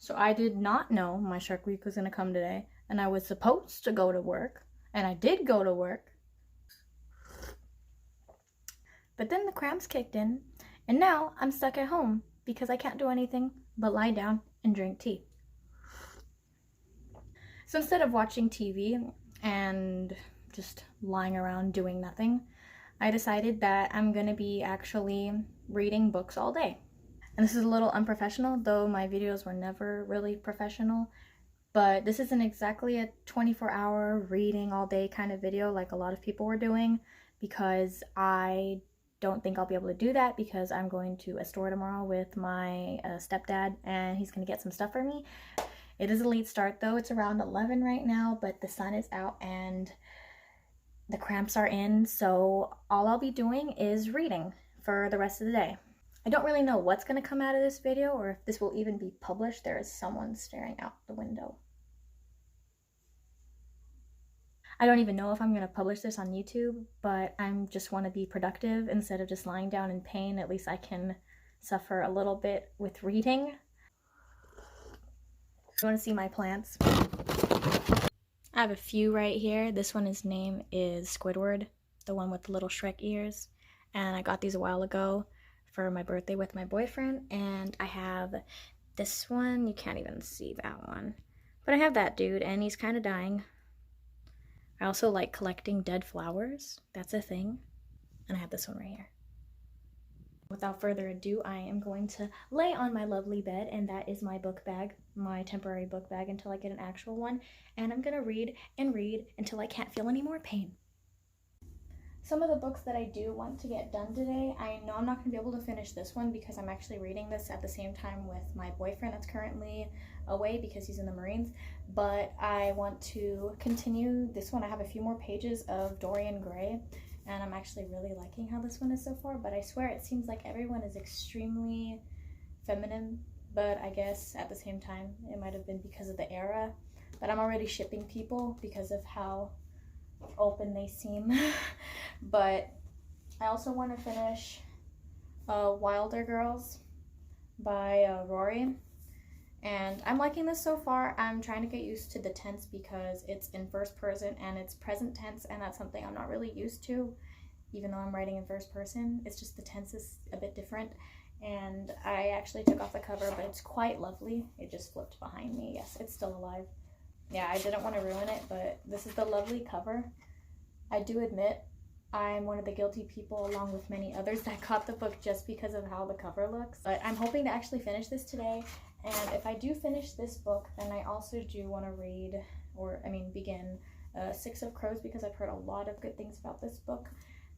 So I did not know my Shark Week was going to come today, and I was supposed to go to work, and I did go to work. But then the cramps kicked in, and now I'm stuck at home because I can't do anything but lie down and drink tea. So instead of watching TV and just lying around doing nothing, I decided that I'm going to be actually reading books all day. And this is a little unprofessional, though my videos were never really professional. But this isn't exactly a 24-hour reading all day kind of video like a lot of people were doing, because I don't think I'll be able to do that because I'm going to a store tomorrow with my stepdad, and he's going to get some stuff for me. It is a late start though. It's around 11 right now, but the sun is out and the cramps are in, so all I'll be doing is reading for the rest of the day. I don't really know what's going to come out of this video or if this will even be published. There is someone staring out the window. I don't even know if I'm going to publish this on YouTube, but I just want to be productive instead of just lying down in pain. At least I can suffer a little bit with reading. You want to see my plants? I have a few right here. This one, his name is Squidward, the one with the little Shrek ears. And I got these a while ago for my birthday with my boyfriend. And I have this one. You can't even see that one. But I have that dude, and he's kind of dying. I also like collecting dead flowers. That's a thing. And I have this one right here. Without further ado, I am going to lay on my lovely bed, and that is my book bag, my temporary book bag until I get an actual one. And I'm going to read and read until I can't feel any more pain. Some of the books that I do want to get done today, I know I'm not going to be able to finish this one because I'm actually reading this at the same time with my boyfriend that's currently away because he's in the Marines, but I want to continue this one. I have a few more pages of Dorian Gray, and I'm actually really liking how this one is so far, but I swear it seems like everyone is extremely feminine, but I guess at the same time it might have been because of the era, but I'm already shipping people because of how open they seem. But I also want to finish Wilder Girls by Rory, and I'm liking this so far. I'm trying to get used to the tense because it's in first person and it's present tense, and that's something I'm not really used to. Even though I'm writing in first person, it's just the tense is a bit different. And I actually took off the cover, but it's quite lovely. It just flipped behind me. Yes, it's still alive. Yeah, I didn't want to ruin it, but this is the lovely cover. I do admit I'm one of the guilty people, along with many others, that got the book just because of how the cover looks. But I'm hoping to actually finish this today, and if I do finish this book, then I also do want to read, begin Six of Crows, because I've heard a lot of good things about this book.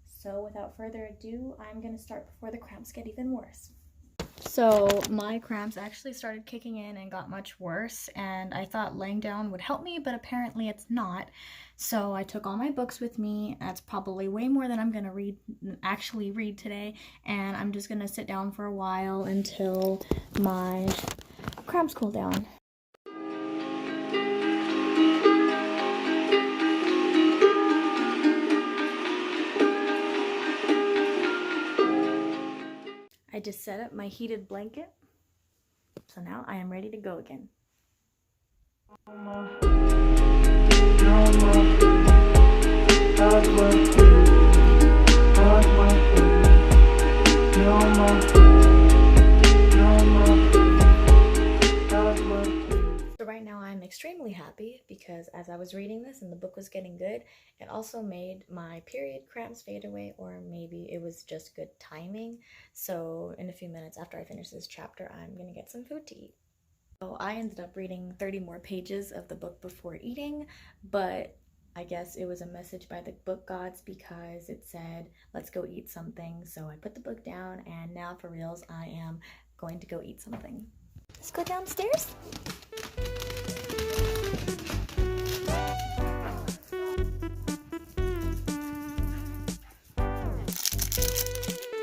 So without further ado, I'm going to start before the cramps get even worse. So my cramps actually started kicking in and got much worse, and I thought laying down would help me, but apparently it's not. So I took all my books with me. That's probably way more than I'm going to actually read today, and I'm just going to sit down for a while until my cramps cool down. I just set up my heated blanket, so now I am ready to go again. So right now I'm extremely happy because as I was reading this and the book was getting good, it also made my period cramps fade away, or maybe it was just good timing. So in a few minutes after I finish this chapter, I'm gonna get some food to eat. So I ended up reading 30 more pages of the book before eating, but I guess it was a message by the book gods because it said, let's go eat something. So I put the book down, and now for reals, I am going to go eat something. Let's go downstairs.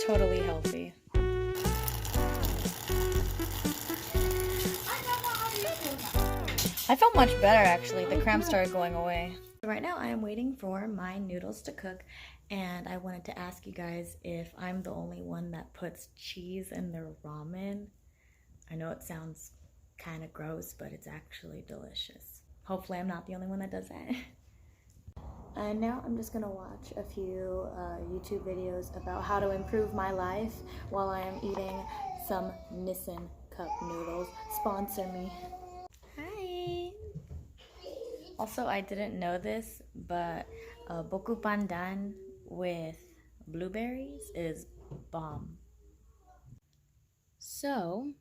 Totally healthy. I felt much better actually. The cramps started going away. Right now I am waiting for my noodles to cook, and I wanted to ask you guys if I'm the only one that puts cheese in their ramen. I know it sounds kind of gross, but it's actually delicious. Hopefully I'm not the only one that does that. And now I'm just gonna watch a few YouTube videos about how to improve my life while I am eating some Nissin cup noodles. Sponsor me. Hi! Also, I didn't know this, but boku pandan with blueberries is bomb. So,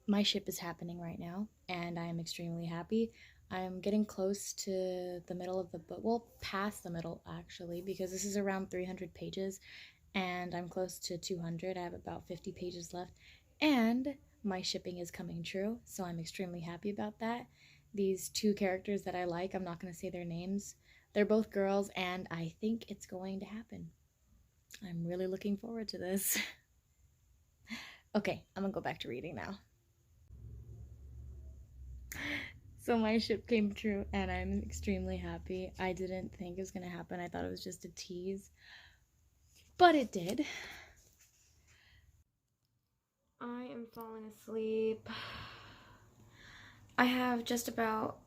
my ship is happening right now, and I am extremely happy. I'm getting close to the middle of the book, well, past the middle actually, because this is around 300 pages, and I'm close to 200. I have about 50 pages left, and my shipping is coming true, so I'm extremely happy about that. These two characters that I like, I'm not going to say their names, they're both girls, and I think it's going to happen. I'm really looking forward to this. Okay, I'm gonna go back to reading now. So my ship came true, and I'm extremely happy. I didn't think it was gonna happen. I thought it was just a tease, but it did. I am falling asleep. I have just about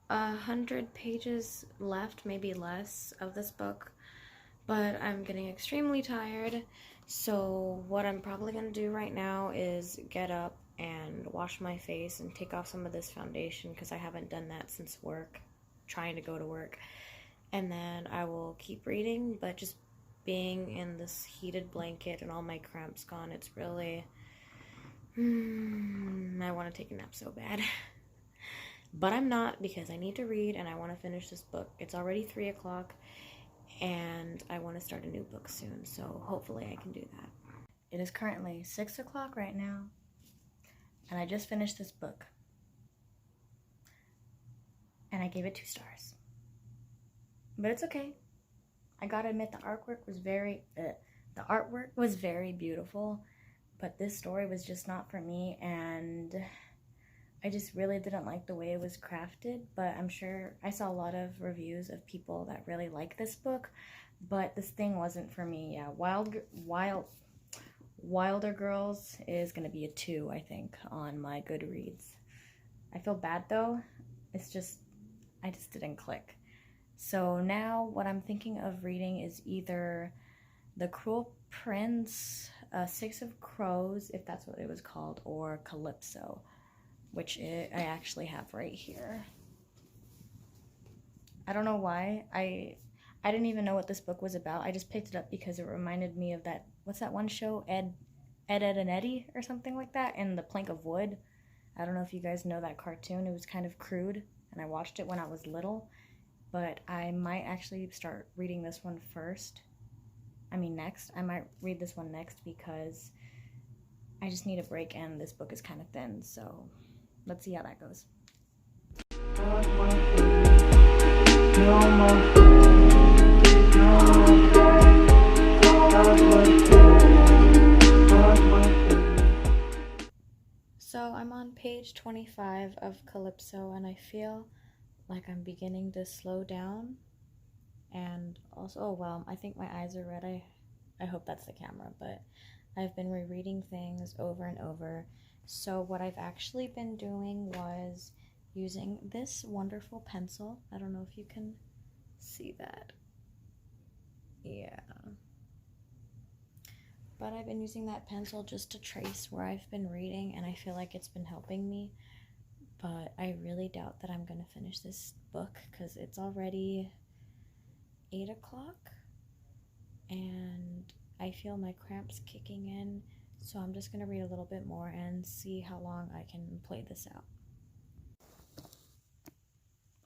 100 pages left, maybe less, of this book, but I'm getting extremely tired. So what I'm probably gonna do right now is get up and wash my face and take off some of this foundation because I haven't done that since work, trying to go to work. And then I will keep reading, but just being in this heated blanket and all my cramps gone, it's really, I want to take a nap so bad. But I'm not, because I need to read and I want to finish this book. It's already 3 o'clock and I want to start a new book soon, so hopefully I can do that. It is currently 6 o'clock right now, and I just finished this book. And I gave it 2 stars. But it's okay. I gotta admit, the artwork was very beautiful, but this story was just not for me, and I just really didn't like the way it was crafted. But I'm sure I saw a lot of reviews of people that really like this book, but this thing wasn't for me. Yeah, Wilder Girls is gonna be a 2, I think, on my Goodreads. I feel bad though. It's just, I just didn't click. So now what I'm thinking of reading is either The Cruel Prince, Six of Crows, if that's what it was called, or Calypso, which I actually have right here. I don't know why. I didn't even know what this book was about. I just picked it up because it reminded me of that, what's that one show, Ed, and Eddie, or something like that, and The Plank of Wood. I don't know if you guys know that cartoon. It was kind of crude, and I watched it when I was little, but I might actually start reading this one first. Next. I might read this one next because I just need a break, and this book is kind of thin, so let's see how that goes. So I'm on page 25 of Calypso, and I feel like I'm beginning to slow down. And also, oh well, I think my eyes are red. I hope that's the camera, but I've been rereading things over and over. So what I've actually been doing was using this wonderful pencil. I don't know if you can see that. Yeah. But I've been using that pencil just to trace where I've been reading, and I feel like it's been helping me. But I really doubt that I'm going to finish this book because it's already 8 o'clock and I feel my cramps kicking in, so I'm just gonna read a little bit more and see how long I can play this out.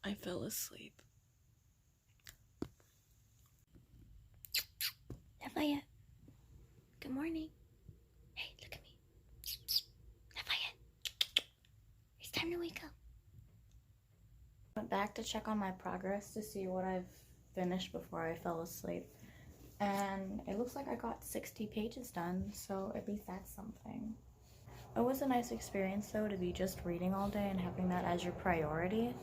I fell asleep. Lafayette, good morning. Hey, look at me. Lafayette, it's time to wake up. Went back to check on my progress to see what I've finished before I fell asleep, and it looks like I got 60 pages done, so at least that's something. It was a nice experience though to be just reading all day and having that as your priority,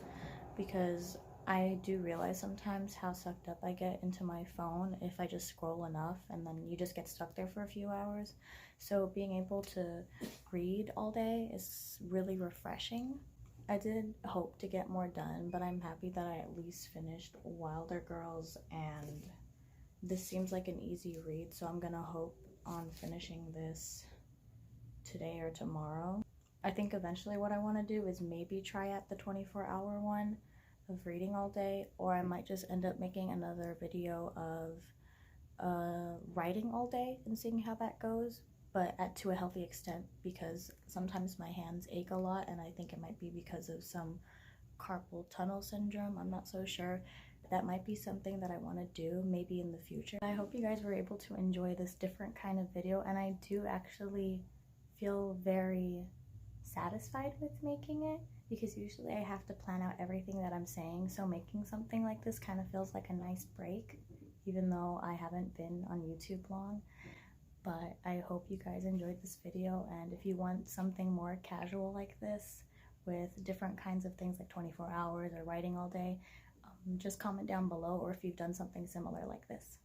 because I do realize sometimes how sucked up I get into my phone if I just scroll enough, and then you just get stuck there for a few hours. So being able to read all day is really refreshing. I did hope to get more done, but I'm happy that I at least finished Wilder Girls, and this seems like an easy read, so I'm gonna hope on finishing this today or tomorrow. I think eventually what I want to do is maybe try out the 24-hour one of reading all day, or I might just end up making another video of writing all day and seeing how that goes, but to a healthy extent, because sometimes my hands ache a lot, and I think it might be because of some carpal tunnel syndrome. I'm not so sure. That might be something that I want to do maybe in the future. I hope you guys were able to enjoy this different kind of video, and I do actually feel very satisfied with making it, because usually I have to plan out everything that I'm saying, so making something like this kind of feels like a nice break, even though I haven't been on YouTube long. But I hope you guys enjoyed this video, and if you want something more casual like this with different kinds of things like 24 hours or writing all day, just comment down below, or if you've done something similar like this.